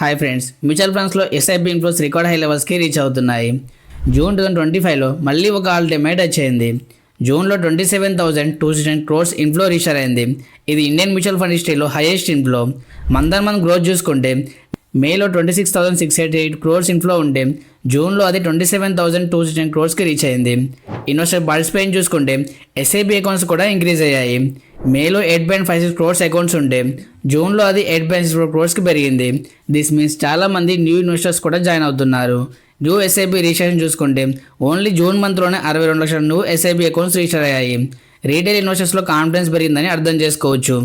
Hi friends, mutual ఫండ్స్లో SIP inflows record high లెవెల్స్కి reach అవుతున్నాయి. జూన్ 2025లో మళ్ళీ ఒక ఆల్ టైమ్ హై టచ్ అయింది. జూన్లో 27,200 crores ఇన్ఫ్లో రీచర్ అయింది. ఇది ఇండియన్ మ్యూచువల్ ఫండ్ హిస్టరీలో హైయెస్ట్ ఇన్ఫ్లో. మంత్ గ్రోత్ చూసుకుంటే మేలో 26,688 crores ఇన్ఫ్లో ఉంటే జూన్లో అది 27,200 crores రీచ్ అయింది. ఇన్వెస్టర్ పార్టిసిపేషన్ చూసుకుంటే ఎస్ఐపి అకౌంట్స్ కూడా ఇంక్రీజ్ అయ్యాయి. మేలో 8.56 crores అకౌంట్స్ ఉంటే జూన్లో అది 8.64 crores పెరిగింది. దిస్ మీన్స్ చాలామంది న్యూ ఇన్వెస్టర్స్ కూడా జాయిన్ అవుతున్నారు. న్యూ ఎస్ఐపి రిజిస్ట్రేషన్ చూసుకుంటే ఓన్లీ జూన్ మంత్లోనే 62 లక్షల న్యూ ఎస్ఐపి అకౌంట్స్ రిజిస్టర్ అయ్యాయి. రీటైల్ ఇన్వెస్టర్స్లో కాన్ఫిడెన్స్ పెరిగిందని అర్థం చేసుకోవచ్చు.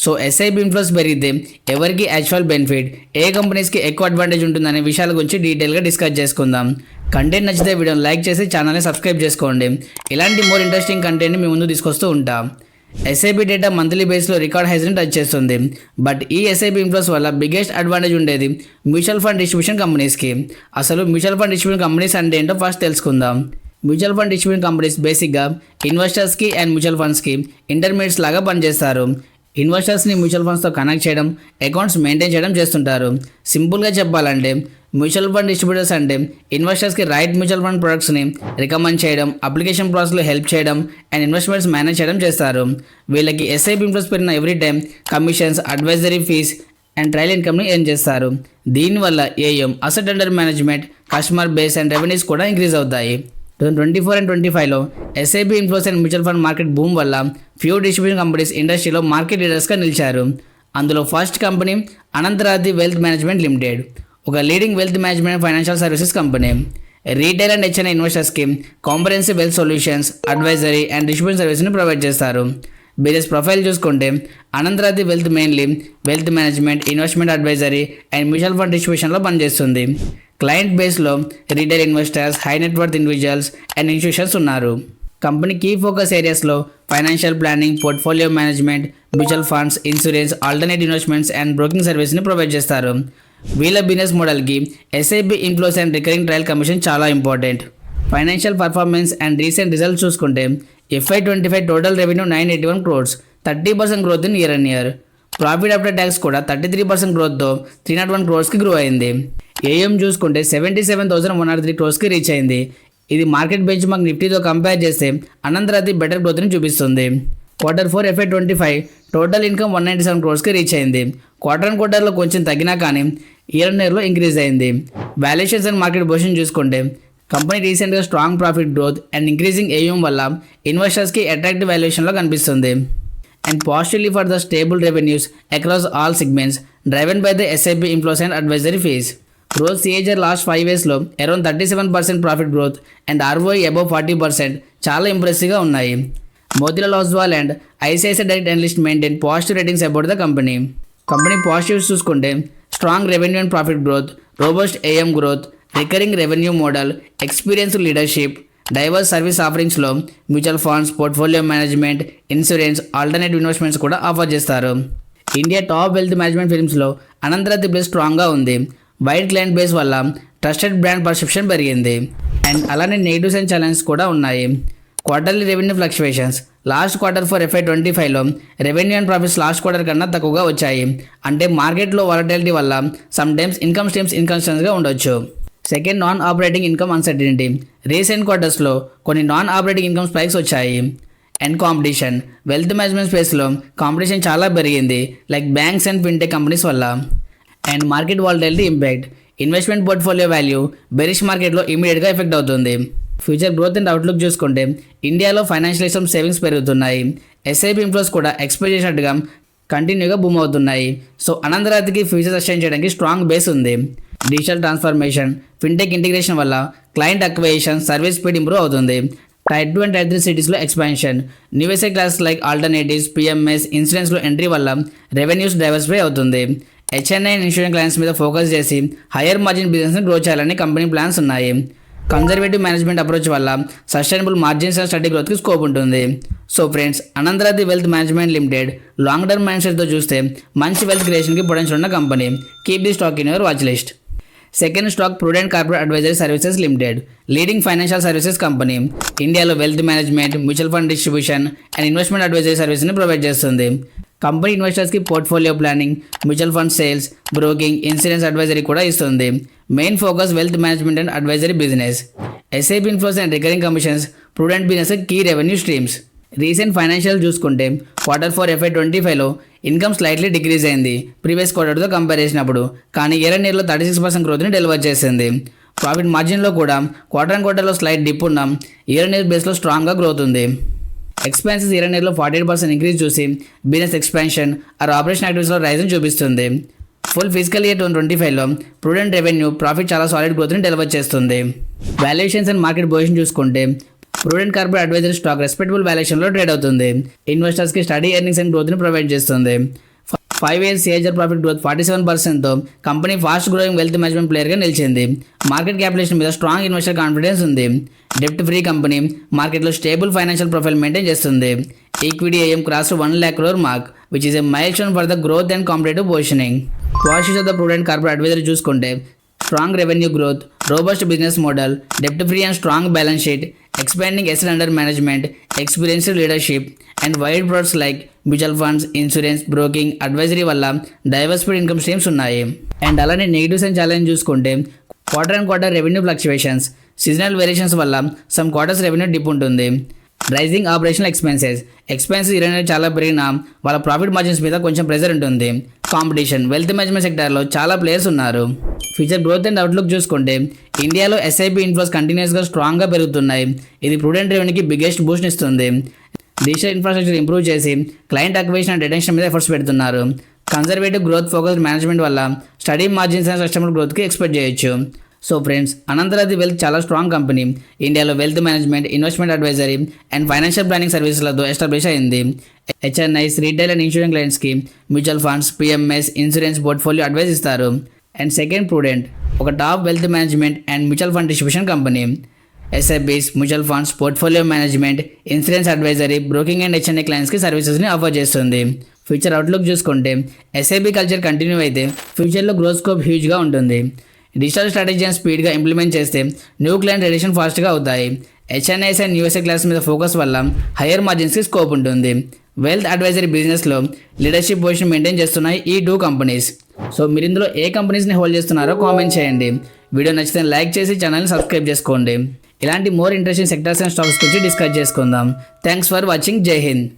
సో ఎస్ఐపి ఇన్ఫ్లోస్ పెరిగితే ఎవరికి యాక్చువల్ బెనిఫిట్, ఏ కంపెనీస్కి ఎక్కువ అడ్వాంటేజ్ ఉంటుందనే విషయాల గురించి డీటెయిల్గా డిస్కస్ చేసుకుందాం. కంటెంట్ నచ్చితే వీడియోని లైక్ చేసి ఛానల్ని సబ్స్క్రైబ్ చేసుకోండి. ఇలాంటి మోర్ ఇంట్రెస్టింగ్ కంటెంట్ని మీ ముందు తీసుకొస్తూ ఉంటాం. ఎస్ఐపి డేటా మంత్లీ బేస్లో రికార్డ్ హైస్ని టచ్ చేస్తుంది. బట్ ఈ ఎస్ఐపి ఇన్ఫ్లోస్ వల్ల బిగ్గెస్ట్ అడ్వాంటేజ్ ఉండేది మ్యూచువల్ ఫండ్ డిస్ట్రిబ్యూషన్ కంపెనీస్కి. అసలు మ్యూచువల్ ఫండ్ డిస్ట్రిబ్యూషన్ కంపెనీస్ అంటే ఏంటో ఫస్ట్ తెలుసుకుందాం. మ్యూచువల్ ఫండ్ డిస్ట్రిబ్యూషన్ కంపెనీస్ బేసిక్గా ఇన్వెస్టర్స్కి అండ్ మ్యూచువల్ ఫండ్స్కి ఇంటర్మీడియట్స్ లాగా పనిచేస్తారు. ఇన్వెస్టర్స్ని మ్యూచువల్ ఫండ్స్తో కనెక్ట్ చేయడం, అకౌంట్స్ మెయింటైన్ చేయడం చేస్తుంటారు. సింపుల్గా చెప్పాలంటే మ్యూచువల్ ఫండ్ డిస్ట్రిబ్యూటర్స్ అంటే ఇన్వెస్టర్స్కి రైట్ మ్యూచువల్ ఫండ్ ప్రొడక్ట్స్ని రికమెండ్ చేయడం, అప్లికేషన్ ప్రాసెస్లో హెల్ప్ చేయడం అండ్ ఇన్వెస్ట్మెంట్స్ మేనేజ్ చేయడం చేస్తారు. వీళ్ళకి ఎస్ఐపి ఇన్ఫ్లోస్ పెరిగిన every time commissions, advisory fees and trail ఇన్కమ్ని ఎర్న్ చేస్తారు. దీనివల్ల AM, asset under management, customer base and revenues కూడా ఇంక్రీజ్ అవుతాయి. 2024 and 2025లో SIP inflows and mutual fund market boom వల్ల ఫ్యూ డిస్ట్రిబ్యూషన్ కంపెనీస్ ఇండస్ట్రీలో మార్కెట్ లీడర్స్గా నిలిచారు. అందులో first company Anand Rathi wealth management limited, ఒక leading wealth management financial services company. Retail and HNI ఇన్వెస్టర్స్కి comprehensive wealth solutions, advisory and distribution సర్వీస్ని provide చేస్తారు. Business profile చూసుకుంటే Anand Rathi wealth mainly wealth management, investment advisory and mutual fund డిస్ట్రిబ్యూషన్లో పనిచేస్తుంది. Client బేస్లో retail investors, high net worth individuals and institutions ఉన్నారు. Company key focus ఏరియాస్లో financial planning, portfolio management, mutual funds, insurance, alternate investments and broking సర్వీస్ని provide చేస్తారు. వీళ్ళ business మోడల్కి SIP inflows and recurring trail commission చాలా important. Financial performance and recent results చూసుకుంటే FY25 total revenue 981 crores, 30% growth in year and year. Profit after tax కూడా 33% గ్రోత్తో 301 crores grow అయింది. AM చూసుకుంటే 77,103 crores రీచ్ అయింది. ఇది మార్కెట్ బెంచ్ మార్క్ నిఫ్టీతో compare చేస్తే అనంతరాది బెటర్ గ్రోత్ని చూపిస్తుంది. Q4 FY25 total income 197 crores reach అయింది. క్వార్టర్లో కొంచెం తగ్గినా కానీ ఇయర్ అండ్ ఇయర్లో ఇంక్రీజ్ అయింది. వాల్యుయేషన్స్ అండ్ మార్కెట్ పొజిషన్ చూసుకుంటే కంపెనీ రీసెంట్గా strong profit growth and increasing AM వల్ల ఇన్వెస్టర్స్కి అట్రాక్టివ్ వాల్యుయేషన్లో కనిపిస్తుంది. And positively for the stable revenues across all segments driven by the SIP inflows and advisory fees. Growth CAGR last 5 yearsలో around 37% profit growth and ROI above 40% చాలా ఇంప్రెసివ్గా ఉన్నాయి. Motilal Oswal and ICICI direct analyst maintain positive ratings about the company. Positives చూసుకుంటే strong revenue and profit growth, robust AM growth, recurring revenue model, experienced leadership, diverse service ఆఫరింగ్స్లో mutual funds, portfolio management, insurance, alternative investments కూడా offer చేస్తారు. India top wealth management ఫిల్మ్స్లో Anand Rathi place స్ట్రాంగ్గా ఉంది. Wide client base వల్ల trusted brand perception పెరిగింది. And అలానే negatives and challenges కూడా ఉన్నాయి. Quarterly revenue fluctuations. Last Q4 FY25లో revenue and profits last quarter కన్నా తక్కువగా వచ్చాయి. అంటే మార్కెట్లో వాలటిలిటీ వల్ల సమ్ టైమ్స్ ఇన్కమ్ స్ట్రీమ్స్ ఇన్కన్సిస్టెంట్గా ఉండొచ్చు. Second, non operating income uncertainty. Recent క్వార్టర్స్లో కొన్ని నాన్ ఆపరేటింగ్ ఇన్కమ్ స్పైక్స్ వచ్చాయి. And competition. వెల్త్ మేనేజ్మెంట్ స్పేస్లో కాంపిటీషన్ చాలా పెరిగింది, like banks and fintech companies వల్ల. And market volatility impact. Investment portfolio value bearish మార్కెట్లో ఇమీడియట్గా ఎఫెక్ట్ అవుతుంది. ఫ్యూచర్ గ్రోత్ అండ్ అవుట్లుక్ చూసుకుంటే ఇండియాలో ఫైనాన్షియల్ సిస్టమ్ సేవింగ్స్ పెరుగుతున్నాయి. ఎస్ఐపి ఇన్ఫ్లోస్ కూడా ఎక్స్పెక్ట్ చేసినట్టుగా కంటిన్యూగా బూమ్ అవుతున్నాయి. సో అనంతరాదికి ఫ్యూచర్ సస్టైన్ చేయడానికి స్ట్రాంగ్ బేస్ ఉంది. డిజిటల్ ట్రాన్స్ఫర్మేషన్, ఫిన్టెక్ ఇంటిగ్రేషన్ వల్ల client acquisition, service speed improve అవుతుంది. Tier 2 and Tier 3 సిటీస్లో expansion. New SI classes like alternatives, PMS, ఇన్సూరెన్స్లో ఎంట్రీ వల్ల రెవెన్యూస్ డైవర్సిఫై అవుతుంది. హెచ్ఎన్ఐ అండ్ ఇన్సూరెన్స్ క్లయింట్స్ మీద focus చేసి హయ్యర్ మార్జిన్ బిజినెస్ని గ్రో చేయాలని కంపెనీ ప్లాన్స్ ఉన్నాయి. కన్జర్వేటివ్ మేనేజ్మెంట్ అప్రోచ్ వల్ల సస్టైనబుల్ మార్జిన్స్ అండ్ స్టడీ గ్రోత్కి స్కోప్ ఉంటుంది. So friends, Anand Rathi wealth management limited long term mind సెట్తో చూస్తే మంచి వెల్త్ క్రియేషన్కి పొటెన్షియల్ ఉన్న కంపెనీ. Keep the stock in your watchlist. Second stock Prudent corporate advisory services limited, leading financial services company. ఇండియాలో wealth management, mutual fund distribution and investment advisory సర్వీస్ని provide చేస్తుంది. Company ఇన్వెస్టర్స్కి portfolio planning, mutual fund sales, broking, insurance advisory కూడా ఇస్తుంది. Main focus wealth management and advisory business. SIP inflows and recurring commissions Prudent business key revenue streams. Recent financial చూసుకుంటే Q4 FY25లో income slightly decrease అయింది previous క్వార్టర్తో compare చేసినప్పుడు, కానీ year and ఇయర్లో 36% గ్రోత్ని deliver చేసింది. ప్రాఫిట్ మార్జిన్లో కూడా క్వార్టర్లో స్లైట్ డిప్ ఉన్న ఇయర్ అండ్ ఇయర్ బేస్లో స్ట్రాంగ్గా గ్రోత్ ఉంది. ఎక్స్పెన్సెస్ ఇయర్ అండ్ ఇయర్లో 48% ఇంక్రీజ్ చూసి బిజినెస్ ఎక్స్పాన్షన్ ఆర్ ఆపరేషన్ యాక్టివిటీస్లో రైజ్ని చూపిస్తుంది. ఫుల్ ఫిజికల్ ఇయర్ 2025లో ప్రుడెంట్ రెవెన్యూ ప్రాఫిట్ చాలా సాలిడ్ గ్రోత్ని డెలివర్ చేస్తుంది. వాల్యుయేషన్స్ అండ్ మార్కెట్ పొజిషన్ చూసుకుంటే Prudent corporate advisory stock respectable వాల్యుయేషన్లో ట్రేడ్ అవుతుంది. ఇన్వెస్టర్స్కి స్టడీ ఎర్నింగ్స్ అండ్ గ్రోత్ని ప్రొవైడ్ చేస్తుంది. 5 years CAGR ప్రాఫిట్ గ్రోత్ 47%తో company fast growing wealth management ప్లేయర్గా నిలిచింది. మార్కెట్ క్యాపిటలేషన్ మీద స్ట్రాంగ్ ఇన్వెస్టర్ కాన్ఫిడెన్స్ ఉంది. డెప్ట్ ఫ్రీ కంపెనీ, మార్కెట్లో స్టేబుల్ ఫైనాన్షియల్ ప్రొఫైల్ మెయింటైన్ చేస్తుంది. Equity AUM cross 1 lakh crore mark, which is a milestone for the growth and competitive positioning. Policies of the Prudent corporate advisory చూసుకుంటే strong revenue growth, robust business model, డెప్ట్ free and strong balance sheet, expanding asset under management, experienced leadership and wide products like mutual funds, insurance, broking, advisory వల్ల diversified income streams ఉన్నాయి. And అలానే negatives and challenge చూసుకుంటే quarter revenue fluctuations, seasonal variations వల్ల some quarters revenue dip ఉంటుంది. Rising operational expenses ఇరవై చాలా పెరిగినా వాళ్ళ ప్రాఫిట్ మార్జిన్స్ మీద కొంచెం ప్రెజర్ ఉంటుంది. కాంపిటీషన్, వెల్త్ మేనేజ్మెంట్ సెక్టార్లో చాలా ప్లేయర్స్ ఉన్నారు. ఫ్యూచర్ గ్రోత్ అండ్ అవుట్లుక్ చూసుకుంటే ఇండియాలో ఎస్ఐపి ఇన్ఫ్లోస్ కంటిన్యూస్గా స్ట్రాంగ్గా పెరుగుతున్నాయి. ఇది ప్రుడెంట్ రెవెన్యూకి బిగ్గెస్ట్ బూస్ట్ ఇస్తుంది. డిజిటల్ ఇన్ఫ్రాస్ట్రక్చర్ ఇంప్రూవ్ చేసి క్లయింట్ అక్విజిషన్ అండ్ రిటెన్షన్ మీద ఎఫర్ట్స్ పెడుతున్నారు. కన్జర్వేటివ్ గ్రోత్ ఫోకస్డ్ మేనేజ్మెంట్ వల్ల స్టడీ మార్జిన్స్ అండ్ కస్టమర్ గ్రోత్కి ఎక్స్పెక్ట్ చేయొచ్చు. సో ఫ్రెండ్స్, అనంతరాది వెల్త్ చాలా స్ట్రాంగ్ కంపెనీ. ఇండియాలో wealth management, investment advisory and financial planning సర్వీసులతో ఎస్టాబ్లిష్ అయింది. HNIs, రీటైల్ అండ్ ఇన్సూరెన్స్ క్లయింట్స్కి mutual funds, PMS, insurance portfolio advice ఇస్తారు. And second, Prudent ఒక top wealth management and mutual fund distribution company. SIPs, mutual funds, portfolio management, insurance advisory, broking and HNI క్లయింట్స్కి సర్వీసెస్ని offer చేస్తుంది. Future outlook చూసుకుంటే SIP culture continue అయితే ఫ్యూచర్లో growth scope హ్యూజ్గా ఉంటుంది. డిజిటల్ స్ట్రాటజీ అండ్ స్పీడ్గా ఇంప్లిమెంట్ చేస్తే న్యూ క్లయింట్ ఎడిషన్ ఫాస్ట్గా అవుతాయి. HNIs అండ్ USA క్లాస్ మీద ఫోకస్ వల్ల హయ్యర్ మార్జిన్స్కి స్కోప్ ఉంటుంది. వెల్త్ అడ్వైజరీ బిజినెస్లో లీడర్షిప్ పొజిషన్ మెయింటైన్ చేస్తున్నాయి ఈ 2 కంపెనీస్. సో మీరు ఇందులో ఏ కంపెనీస్ని హోల్డ్ చేస్తున్నారో కామెంట్ చేయండి. వీడియో నచ్చితే లైక్ చేసి ఛానల్ని సబ్స్క్రైబ్ చేసుకోండి. ఇలాంటి more interesting sectors and stocks గురించి డిస్కస్ చేసుకుందాం. Thanks for watching. జై హింద్.